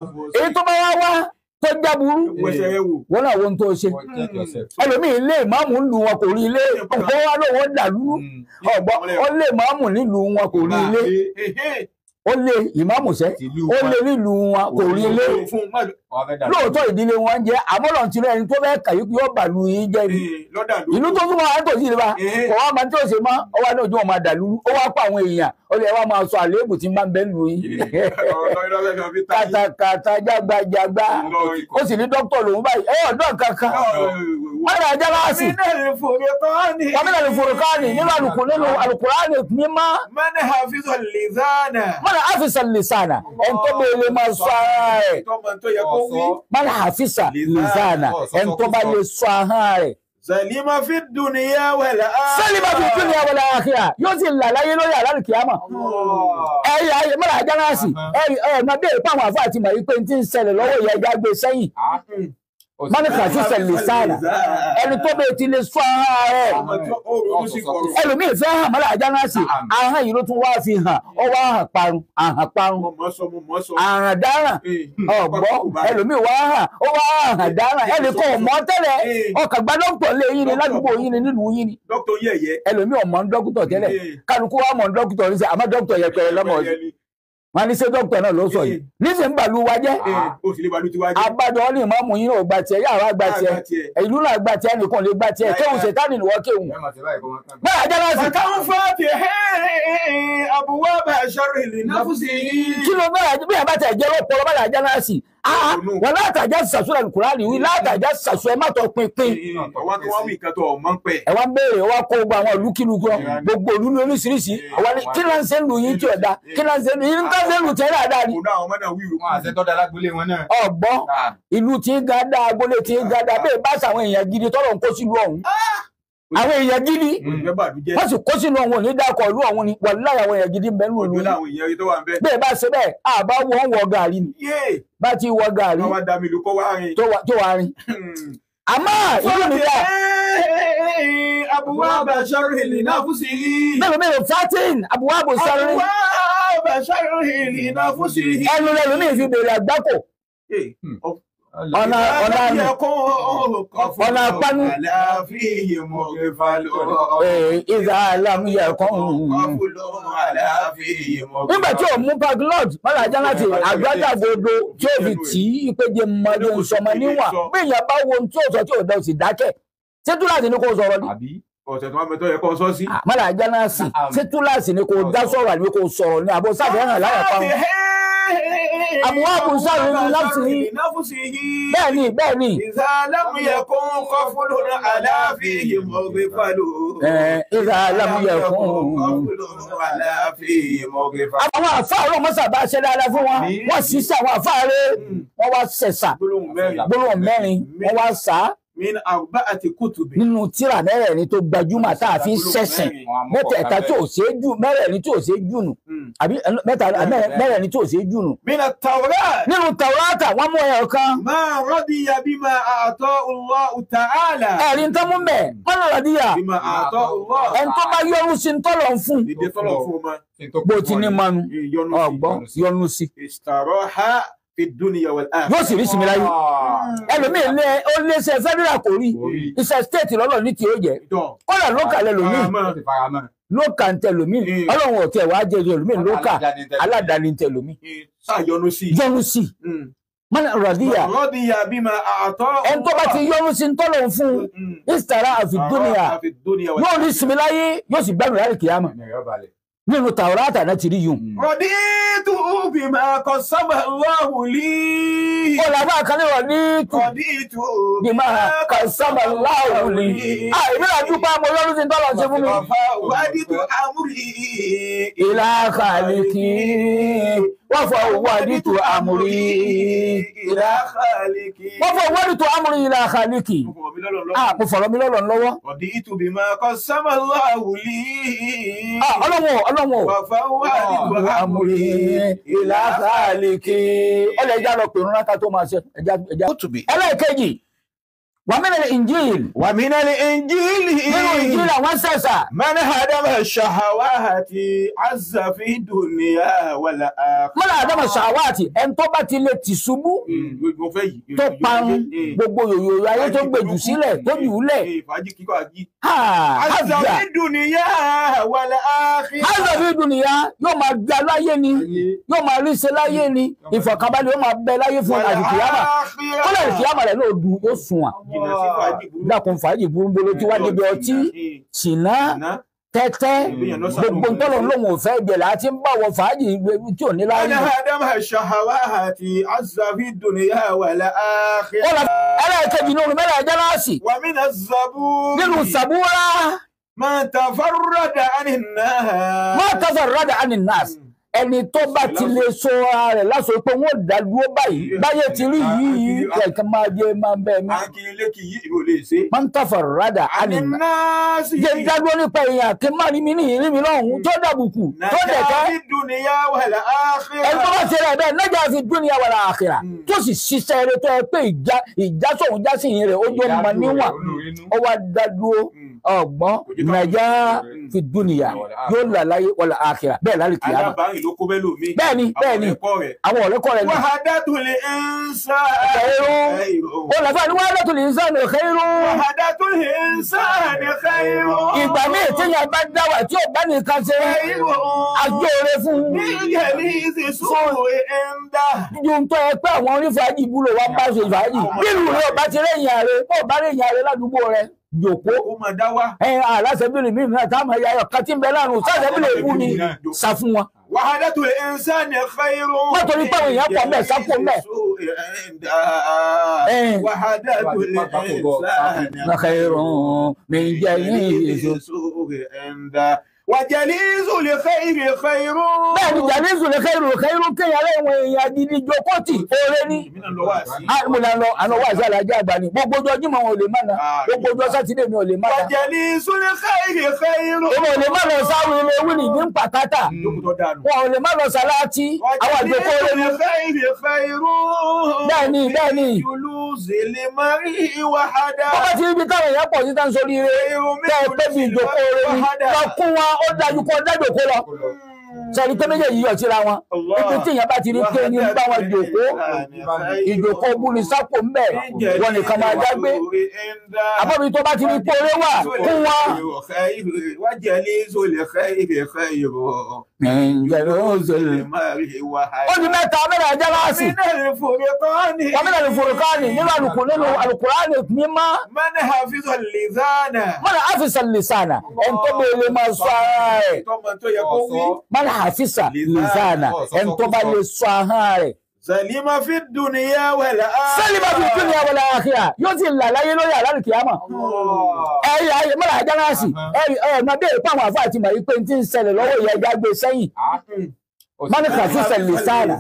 èyí tó bá wá tó jáburú wọn náà wọn tó ṣe ẹlòmíì ilé ìmáàmù nílùú wọn kò rí ilé ọkọ wa lówó dàlú ọgbọ́n ó lé ìmáàmù nílùú wọn kò rí ilé ó lé ìmáàmù sẹ́ ó lé nílùú wọn kò rí ilé lóòótọ́ ìdílé wọn jẹ́ àmọ́lọ̀ tí ẹni tó fẹ́ kàyí pé ó bàlú yín jẹ́ ni ìlú tó túnmọ̀ wá tòsí ìlú wa kò wá máa tó ṣe mọ́ ó wá ní ojú wọn máa dàlú ó wá pa àwọn èèyàn ó lè wá máa sọ àléébù tí máa ń bẹ́ lù yín kàtàkàtà jágbàjágbà ó sì ní dókítà lòun báyìí ọ̀dọ́ kankan wọ́n rà jálásì wọ́n lè fòròkánì nínú alùkùránì mímọ́ mọ́nà àfisà lìsànà ẹn tó bẹ́ẹ̀ lè máa sọ ara rẹ̀ mọ́nà àfisà lìsànà ẹn tó bá lè sọ ara rẹ̀ Salima fi dunya wal akhirah yóò sì là láyé lórí àlálùkìyámà ẹ̀yà ayé mọ́nà àjálásì ẹ̀ẹ̀mọ́ bẹ́ẹ̀ pàwọn àfáà ti mọ̀ wípé tí ń ṣẹlẹ̀ lọ́wọ́ ìyá ẹja gbé sẹ́yìn mọ́nà àfisà lìsànà ẹni tó bẹ́ẹ̀ ti lè sọ ara rẹ̀ ẹlòmíì fẹ́ hàn mọ́lá àjánásì ahọ́n yìí ló tún wá fi hàn ó wá hàn parun àhàn dáràn ọ̀gbọ́ ẹlòmíì wá hàn ó wá hàn dáràn ẹnì kan ọ̀mọ́ tẹ́lẹ̀ ọkàn gba dókítà lé yín ni ládùúgbò yín ni nílùú yín ni ẹlòmíì ọ̀mọ́ dókítà tẹ́lẹ̀ kálukú wa mọ̀ dókítà ní sẹ́ àmọ́ dókítà yẹ pẹ̀lẹ́ lọ́mọ yìí wọn ní ṣe dókítà náà ló sọ yìí níṣẹ́ ń bàlú wa jẹ́ abájọ wọn ní ìmáàmù yín náà gba tiẹ̀ yàrá gba tiẹ̀ ìlú náà gba tiẹ̀ nìkan lè gba tiẹ̀ kéwù ṣètánì ni wọ́n kéwù. bẹ́ẹ̀ ajá náà sì. àtàwọn fọ́ọ̀tì àbúwọ́ bá ṣọ́rọ̀ ìlú náà fún sí i. kí ló bí a bá tẹ̀ jẹ́ lọ́pọ̀ bá ajá náà sì. wọn látàjà sàṣù Al-Kùránì wí látàjà sàṣù ẹ má tọ pinpin. ẹ wá ń béèrè wá kó gbogbo àwọn ìlúkìlú kan gbogbo ìlú ní oríṣiríṣi kí ló ń ṣe ń lu yín tí ò da kí ló ń ṣe ń lu yín tó ń ṣe ń lu tẹ́lẹ̀ dáadáa ni. ọgbọ́n ìlú tí ń ga dáa agbolé tí ń ga dáa bẹ́ẹ̀ bá sàwọn èèyàn gidi tọ́lọ̀ ń kó sílùú ọ̀hún àwọn èèyàn gidi wọ́n sì kó sínú ọ̀hún ní dákọ̀ ìlú ọ̀hún ni wà láyà àwọn èèyàn gidi ń bẹ nínú ìlú bẹ́ẹ̀ bá ṣe bẹ́ẹ̀ àbá wọ́n wọ gàrí ni bá ti wọ gàrí tó wà rìn àmọ́ ìlú mi dá. Abwaba sharri li nafsihi. mélòó fatin abwabu sharri. Abwaba sharri li nafsihi. ẹnu rẹ̀ lómi fi bèrè àgbákò. ọ̀nà panu. ìzà alámúyẹ̀kún. nígbà tí o mú paglot mọ́lá ajá láti àgbájá gbogbo tí o fi tì í ìpéje mọ́lẹ́ ìsọmọ níwọ̀n bí èèyàn bá wo ohun tí o sọ tí o dẹ̀ o sì dákẹ́ ṣé túláàsì ni kò sọ̀rọ̀ ni. ọ̀sẹ̀ tó wá mẹ́tọ́ yẹ kọ́ sọ́ sí. mọ́lá ajá náà sì ṣé túláàsì ni kò dá sọ̀rọ̀ àbí kò sọ̀rọ̀ ni àbò sáfẹ́ hàn láyà pa wọn. àbúwáàbù sáré ní bẹ́ẹ̀ ni. ìsàlámùyẹ̀kún kọ́ fún aláàfin mọ̀gbẹ́fàlù. ìsàlámùyẹ̀kún. àwọn àfáà ọlọ́run mọ́sà bá ṣe dáadáa fún wọn wọ́n sì ṣe àwọn àfáà rẹ̀ wọ́n wá ṣẹ̀ṣà gbólóhùn mẹ́rin wọ́n wá sá nínú tírà mẹ́rẹ̀ẹ̀rin tó gbajúmọ̀ tá a fi ń ṣẹ̀sìn mẹ́tẹ̀ẹ̀ta tí ò ṣe é jù mẹ́rẹ̀ẹ̀rin tí ò ṣe é jù nù àbí mẹ́rẹ̀ẹ̀rin tí ò ṣe é jù nù. nínú Tàwrátà wọ́n mú ẹyọ kan. máa radiya bima a'tahu Allahu ta'ala. ẹ̀rí ń tán mú bẹ̀ mọ́nà radiya ẹni tó bá yọrù sí ń tọ́lọ̀ ń fún. bó ti ní manu ọgbọ́n yọrù sí. yóò sì rí sinmi láyé ẹlòmíì ó léṣe federal kò rí iṣẹ́ state lọ́lọ́ ní tí ó jẹ́ kọ́lá lókà lẹ́lòmíì lókà ń tẹlòmíì ọlọ́run ọ̀tẹ̀ wàá jẹ́ ẹlòmíì lókà aládàáni ń tẹlòmíì yọnu sí mọ́nà rọ̀díyà ẹni tó bá ti yọnu sí ń tọ́lọ̀ ń fún ìsítàrà àfìdúnìyà yóò rí sinmi láyé yóò sì gbádùn láyé kìámà nínú Tàwrátà náà ti rí yùn. Raditu bima qassama Allahu li. Olàbá kan ní raditu bima qassama Allahu li. Èmi náà dúpẹ́ mo lọ́dún tí ń tọ́lọ̀ ṣe fún mi. Waditu amri ila khaliqi. Wọ́n fọ waditu amri ila khaliqi. Wọ́n fọ waditu amri ila khaliqi. Mo fọ̀rọ̀ mi lọ́lọ́ lọ́wọ́. Raditu bima qassama Allahu li. Ọlọ́wọ́ amúrí ìlà khaliqi ọlẹ́ ìjà lọ pèrún láta tó máa ṣe ẹja. ẹlẹ́ẹ̀kejì ومن الإنجيل ومن الإنجيل nínú Injil àwọn sẹ̀sà. من هدم الشهوات عز في الدنيا والآخرة. mọ́lá àdámọ̀ ṣàwátì ẹni tó bá ti lè tì ṣubú tó parun gbogbo yòyò ayé tó gbèjù sílẹ̀ tó jù ú lẹ̀. عز في الدنيا والآخرة. Hazard fi dùnìyà yóò máa gbé aláyé ni yóò máa rí ṣe láyé ni ìfọ̀kànbalẹ̀ yóò máa bẹ láyé fún àlìkìyámà ó lè àlìkìyámà rẹ̀ náà dùn ó sùn à. dákun fàájì burúkú tí wàá débi ọtí ṣìnà tẹ́tẹ́ gbogbo ntọ́lọ́ lóhùn òfẹ́ ìbẹ̀lẹ̀ àti ń bá wọ fàájì tí ò ní láyé. من هدم الشهوات عز في الدنيا والآخرة. ẹlẹ́ẹ̀kejì ní olùmẹ́lẹ̀ ẹ̀jẹ̀ náà sì ومن الزبور nínú Sàbúrà ما تفرد عن الناس. má tafarrada ani nas ẹni tó bá ti lè sọ ara rẹ̀ lásọ pé wọ́n dá dúró báyìí báyé ti rí yìí kẹ̀kẹ́ máa jẹ́ máa bẹ́ẹ̀ mi. akínyẹlẹ́kì yìí ìbò lè ṣe. má tafarrada ani nas الناس jẹ́ dádúró nípa èèyàn kí n má rí mi ní ìrí mi lọ́hùn tó dàbùkù tó نجا dẹ̀kẹ́. في الدنيا والآخرة. ẹni tó bá ṣe rẹ̀ bẹ́ẹ̀ naja fi dunya wal akhirah tó sì ṣiṣẹ́ rẹ̀ tó yẹ pé ìjà sóhun já sí ìyìn rẹ̀ ó jọ mọ níwọ̀n ó wá dádúró ọgbọ́n naja fi dunya yóò là láyé wal akhirah bẹ́ẹ̀ lálẹ́ kìí àmà. alábàárìn ló kó bẹ́ẹ̀ lómi. bẹ́ẹ̀ni àwọn ọ̀rẹ́kọ́ rẹ̀ ni. wahadatul insan. ó lọ́fà ní wahadatul insan khairun. wahadatul insan khairun. ìgbà míì téèyàn bá dáwà tí ò bá nìkan ṣe agbóore fún. níjẹ̀lì ìsìsúwò ẹ̀ńdà. ju ń tọ́ ẹ pé àwọn onífàájì búlò wá bá ṣe fàájì. bílù rẹ ò bá ti rẹ̀yìn ààrẹ bó bá rẹ̀yìn ààrẹ ládùúgbò rẹ jòkó. ó máa dá wá. aláṣẹ́bílì míì náà táwọn ẹ̀yà ọ̀kan tí ń bẹ láàrin sáṣẹ́bílì èkú ni sá fún wọn. wahadatul insan khairun. wọ́n torí pé àwọn èèyàn pọ̀ mẹ́ sápò mẹ́. wahadatul insan khairun min ìsìsúwò ẹ̀ńdà. وجليس لخير خير. bẹ́ẹ̀ni jàlísù lè khairu kéèyàn lẹ́wọ̀n èèyàn gidi jókòtì oore ní. mo náà lọ àná wá sí alájà àgbà ni gbogbo ọjọ́ Jímọ̀ wọn ò lè má na gbogbo ọjọ́ sátidé mi ò lè má na. وجليس لخير خير. èmi ò lè má lọ sáwọn ilé wíìlì ní pàkátà wọn ò lè má lọ sàláàtì àwọn àgbẹ̀kọ́ oore ní. bẹ́ẹ̀ni. جلوس المرء وحده. bọ́bá ti ríbi táwọn èèyàn pọ̀ sí tá ń sórí ire tẹ́ ẹ pé bí ìjòkó oore ní lọ kún wọn ó dájú kó dájòkó lọ. sẹ́ni pé méjèèjì yọ̀ síra wọn ibi tí èèyàn bá ti rí pé ní bá wọn ìjòkó búni sápò ń bẹ̀ wọn nìkan máa dágbé àbọ̀bí tó bá ti rí pé oore wà kún wọn. وجليس لخير خير. ó di mẹ́ta mẹ́ta ẹja láàsì wọ́n mẹ́ta lè fòrùkánì nínú alùkùránì mímọ́ من حفظ اللسان. mọ́nà àfisà lìsànà ẹn tó bá lè máa sọ ara rẹ̀ mọ́nà àfisà lìsànà ẹn tó bá lè sọ ara rẹ̀. سلم في الدنيا والآخرة. sẹ́lìmọ̀ fi dunya wal akhirah yóò sì là láyé lórí àlálùkìyámà. ẹ̀yà mọ́nà àjá láàsì ẹ̀ẹ̀mọ́ bẹ́ẹ̀ pàwọn àfáà ti mọ̀ wípé tí ń ṣẹlẹ̀ lọ́wọ́ ìyá ẹja gbé sẹ́yìn. mọ́nà àfisà lìsànà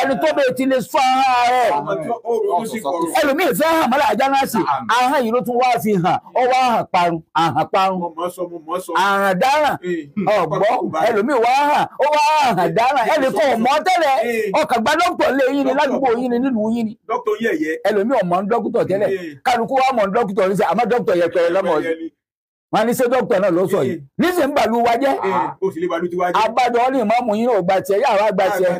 ẹni tó bẹ́ẹ̀ ti lè sọ ara rẹ̀. ẹlòmíì fẹ́ hàn mọ́lá àjá náà sí ahọ́n yìí ló tún wá fi hàn ó wá hàn parun àhàn dáràn ọ̀gbọ́ ẹlòmíì wá hàn ó wá hàn dáràn ẹnìkan ọ̀mọ́ tẹ́lẹ̀ ọkàn gba dókítà lé yín ni ládùúgbò yín ni nílùú yín ni ẹlòmíì ọ̀mọ́ dókítà tẹ́lẹ̀ kálukú wa mọ̀ dókítà ní sẹ́ àmọ́ dókítà yẹ pẹ̀lẹ́ lọ́mọ yìí wọn ní ṣe dókítà náà ló sọ yìí níṣẹ́ ń bàlú wa jẹ́ abájọ wọn ní ìmọ̀ọ́mù yín náà gba tiẹ̀ yàrá gba tiẹ̀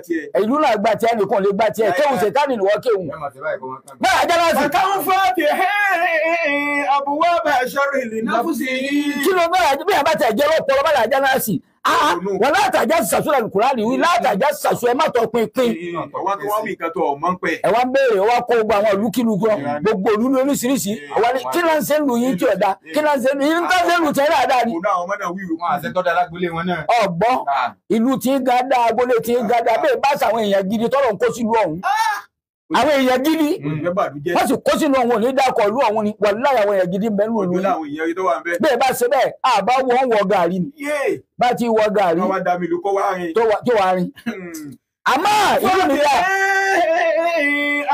ìlú náà gba tiẹ̀ nìkan lè gba tiẹ̀ kéwùn ṣètánì ni wọ́n kéwùn. bẹ́ẹ̀ ajá náà sì. káwọn fọ́ọ̀tì abwaaba sharri li nafsi. kí ló bẹ́ẹ̀ bá tẹ̀ jẹ́ lọ́pọ̀ lọ́pọ̀ ajá náà sì. wọn látàjà sàṣù Al-Qur'ani wí látàjà sàṣù ẹ má tọ pinpin. ẹ wá ń béèrè wá kó gbogbo àwọn ìlúkìlú kan gbogbo ìlú ní oríṣiríṣi kí náà ń ṣe ń lu yín tí ò da kí náà ń ṣe ń lu yín tó ń ṣe ń lu tẹ́ dáadáa ni. ọgbọ́n ìlú tí ń ga dáa agbolé tí ń ga dáa bẹ́ẹ̀ bá sàwọn èèyàn gidi tọ́lọ̀ ń kó sílùú ọ̀hún. àwọn èèyàn gidi wọ́n sì kó sínú ọ̀hún òní dákọ̀ ìlú ọ̀hún ni wàláhì àwọn èèyàn gidi ń bẹ nínú ìlú yìí bẹ́ẹ̀ bá ṣe bẹ́ẹ̀ àbá wọ́n wọ gàrí ni bá ti wọ gàrí tó wà rìn. àmọ́ ìlú mi dá.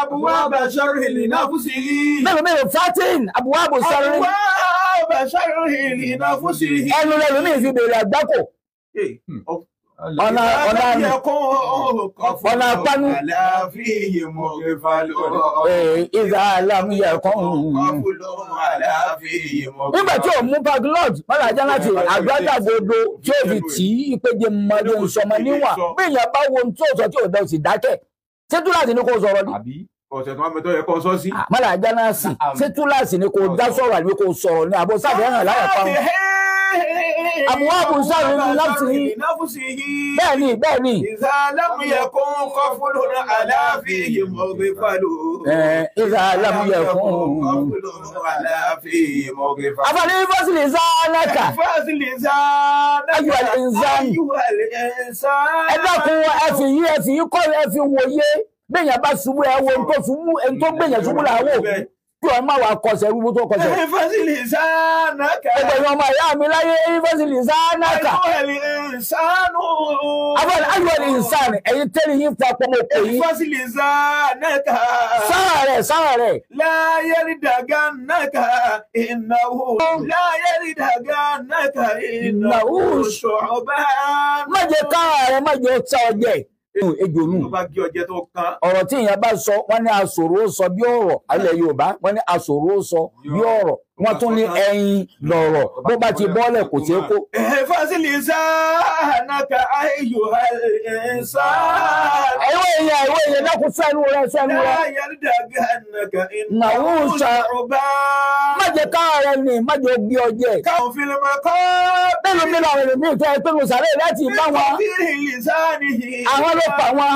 abwaaba sharri li nafsi. mélòó 14 abwaaba sharri. abwaaba sharri li nafsi. ẹnu rẹ̀ lómi fi bèrè àgbákò. ọ̀nà panu ìzàlámù yẹ̀kún. Nígbà tí ò mú paglot mọ́lá ajá láti àgbàdàgbòdo tí ó fi tì í ìpéje mọ́lẹ́ ìsọmọ níwọ̀n bí èèyàn bá wo ohun tí ó sọ tí ò dá òsì dákẹ́ ṣé túláàsì ni kò sọ̀rọ̀ ni. Ọ̀sẹ̀ tó wá mẹ́tọ́ yẹ kọ́ sọ́ sí. Mọ́lá ajá náà sì ṣé túláàsì ni kò dá sọ̀rọ̀ àbí kò sọ̀rọ̀ ni àbọ̀ sábẹ́ hàn láyà pa wọn. Àbúwá àbùsá rẹ̀ ni bẹ́ẹ̀ ni. Ìzàlámù yẹ̀kún kọ́fúlù àláfíì mọ̀gbẹ́fàlù. Ìzàlámù yẹ̀kún. Àfààní fásitì Zánàkà. Ayọ̀ ìzán. Ẹ dákun ẹ fi yí kọ́ ẹ fi wòye. Bẹ́ẹ̀yàn bá ṣubú ẹ wo ẹni tó gbẹ̀yàn ṣubú là wò. Kí wọ́n máa wà kọsẹ̀ rúbú tó kọsẹ̀. Fásitì Zánàkà. Ẹgbẹ̀rún ọmọ ìyá mi láyé fásitì Zánàkà. Àfààní ayọ̀ ìzán ẹ̀yin tẹ́lẹ̀ yín fa pọ́nmọ́ pé yín. Fásitì Zánàkà. Sáà rẹ̀. Láyé rí dàgá náà ìnáwó. Láyé rí dàgá náà ìnáwó ṣọ̀ọ́bá. Má jẹ́ káà rẹ̀ má jẹ́ ọ̀tá ọjẹ́. Ejònú ọ̀rọ̀ tí èèyàn bá sọ wọ́n ní asòro sọ bí ọ̀rọ̀ alẹ́ Yorùbá wọ́n ní asòro sọ bí ọ̀rọ̀ wọ́n tún ní ẹyin lọ̀rọ̀ bó bá ti bọ́ọ̀lẹ̀ kò tí kó. Fásitì Zánàkà ayò ẹ̀sà. Ìwé èèyàn dákun sẹ́nu rẹ̀. Nàwó ṣá má jẹ́ káàrẹ̀ ni má jẹ́ bí ọjẹ́. Káwọn fílímù kọ́. Bẹ́ẹ̀ni mi làwọn ènìyàn tó ẹ pé mo sàrẹ́ láti bá wọn. Àwọn ló pa wọn.